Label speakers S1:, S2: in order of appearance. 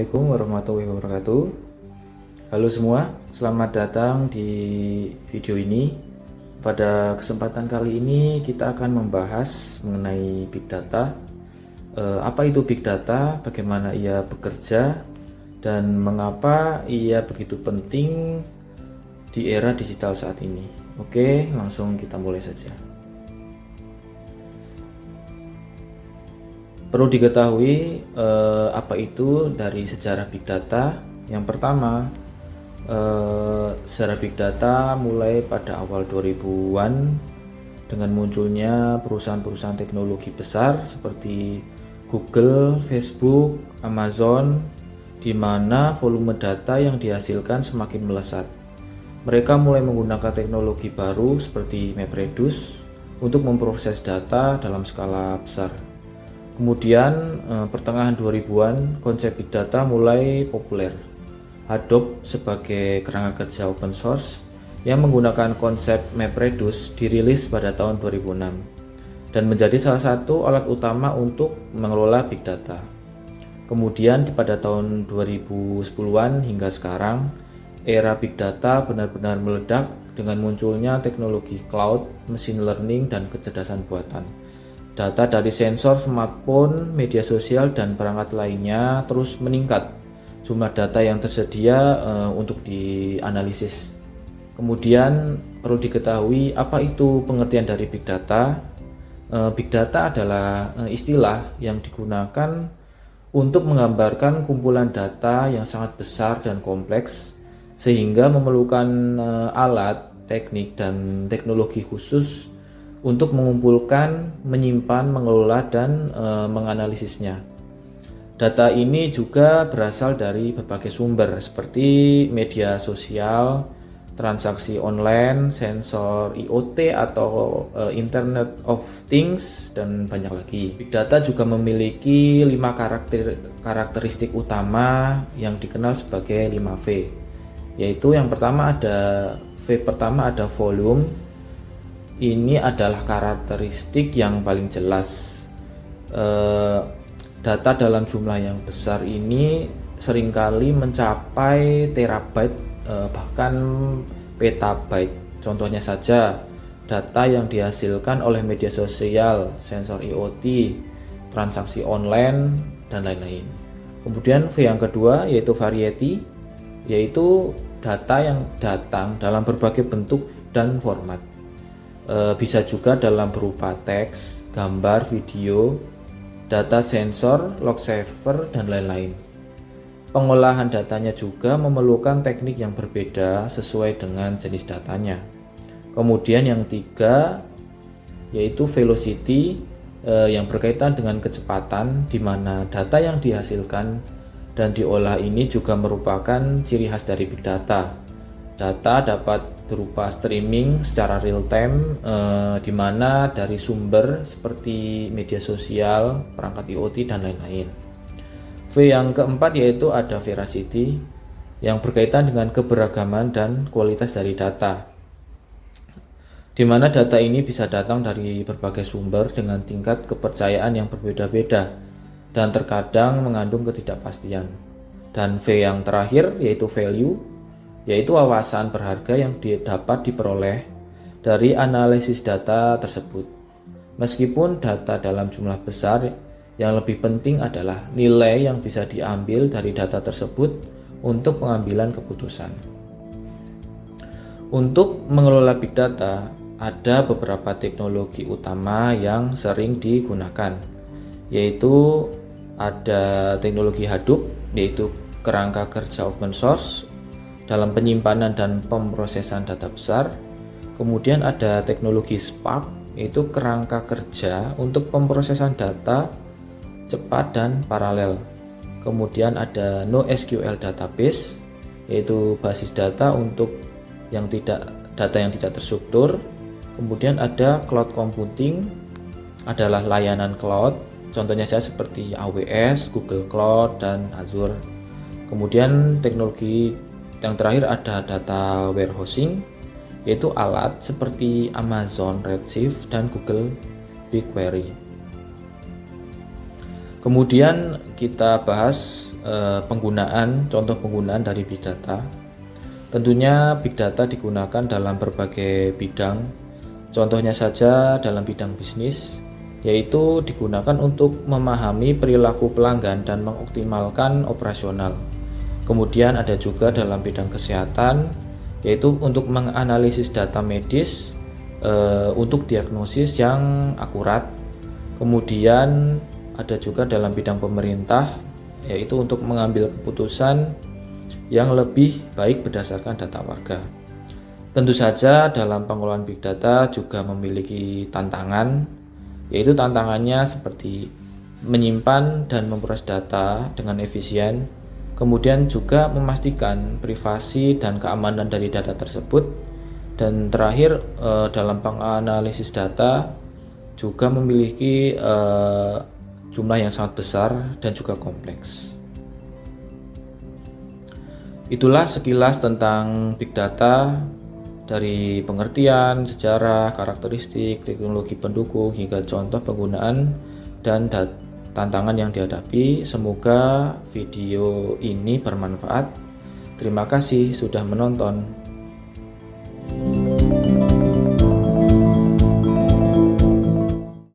S1: Assalamualaikum warahmatullahi wabarakatuh. Halo semua, selamat datang di video ini. Pada kesempatan kali ini kita akan membahas mengenai Big Data. Apa itu Big Data, bagaimana ia bekerja, dan mengapa ia begitu penting di era digital saat ini. Oke, langsung kita mulai saja. Perlu diketahui apa itu dari sejarah Big Data. Yang pertama, sejarah Big Data mulai pada awal 2000-an dengan munculnya perusahaan-perusahaan teknologi besar seperti Google, Facebook, Amazon, di mana volume data yang dihasilkan semakin melesat. Mereka mulai menggunakan teknologi baru seperti MapReduce untuk memproses data dalam skala besar. Kemudian pertengahan 2000-an konsep Big Data mulai populer. Adobe sebagai kerangka kerja open source yang menggunakan konsep MapReduce dirilis pada tahun 2006 dan menjadi salah satu alat utama untuk mengelola Big Data. Kemudian pada tahun 2010-an hingga sekarang, era Big Data benar-benar meledak dengan munculnya teknologi cloud, machine learning, dan kecerdasan buatan. Data dari sensor, smartphone, media sosial, dan perangkat lainnya terus meningkat. Jumlah data yang tersedia untuk dianalisis. Kemudian perlu diketahui apa itu pengertian dari Big Data. Big Data adalah istilah yang digunakan untuk menggambarkan kumpulan data yang sangat besar dan kompleks, sehingga memerlukan alat, teknik, dan teknologi khusus untuk mengumpulkan, menyimpan, mengelola, dan menganalisisnya. Data ini juga berasal dari berbagai sumber seperti media sosial, transaksi online, sensor IoT atau Internet of Things, dan banyak lagi. Big Data juga memiliki 5 karakteristik utama yang dikenal sebagai 5V, yaitu yang pertama ada volume. Ini adalah karakteristik yang paling jelas. Data dalam jumlah yang besar ini seringkali mencapai terabyte, bahkan petabyte. Contohnya saja, data yang dihasilkan oleh media sosial, sensor IoT, transaksi online, dan lain-lain. Kemudian V yang kedua yaitu variety, yaitu data yang datang dalam berbagai bentuk dan format. Bisa juga dalam berupa teks, gambar, video, data sensor, log server, dan lain-lain. Pengolahan datanya juga memerlukan teknik yang berbeda sesuai dengan jenis datanya. Kemudian yang tiga yaitu velocity, yang berkaitan dengan kecepatan, di mana data yang dihasilkan dan diolah ini juga merupakan ciri khas dari Big Data. Data dapat berupa streaming secara real time, di mana dari sumber seperti media sosial, perangkat IoT, dan lain-lain. V yang keempat yaitu ada veracity, yang berkaitan dengan keberagaman dan kualitas dari data, di mana data ini bisa datang dari berbagai sumber dengan tingkat kepercayaan yang berbeda-beda dan terkadang mengandung ketidakpastian. Dan V yang terakhir yaitu value, yaitu wawasan berharga yang dapat diperoleh dari analisis data tersebut. Meskipun data dalam jumlah besar, yang lebih penting adalah nilai yang bisa diambil dari data tersebut untuk pengambilan keputusan. Untuk mengelola Big Data, ada beberapa teknologi utama yang sering digunakan, yaitu ada teknologi Hadoop, yaitu kerangka kerja open source dalam penyimpanan dan pemrosesan data besar. Kemudian ada teknologi Spark, yaitu kerangka kerja untuk pemrosesan data cepat dan paralel. Kemudian ada NoSQL database, yaitu basis data untuk data yang tidak terstruktur. Kemudian ada cloud computing, adalah layanan cloud, contohnya saja seperti AWS, Google Cloud, dan Azure. Kemudian teknologi yang terakhir ada data warehousing, yaitu alat seperti Amazon Redshift dan Google BigQuery. Kemudian kita bahas contoh penggunaan dari Big Data. Tentunya Big Data digunakan dalam berbagai bidang. Contohnya saja dalam bidang bisnis, yaitu digunakan untuk memahami perilaku pelanggan dan mengoptimalkan operasional. Kemudian ada juga dalam bidang kesehatan, yaitu untuk menganalisis data medis untuk diagnosis yang akurat. Kemudian ada juga dalam bidang pemerintah, yaitu untuk mengambil keputusan yang lebih baik berdasarkan data warga. Tentu saja dalam pengelolaan Big Data juga memiliki tantangan, yaitu tantangannya seperti menyimpan dan memproses data dengan efisien, kemudian juga memastikan privasi dan keamanan dari data tersebut, dan terakhir dalam penganalisis data juga memiliki jumlah yang sangat besar dan juga kompleks. Itulah sekilas tentang Big Data, dari pengertian, sejarah, karakteristik, teknologi pendukung, hingga contoh penggunaan dan tantangan yang dihadapi. Semoga video ini bermanfaat. Terima kasih sudah menonton.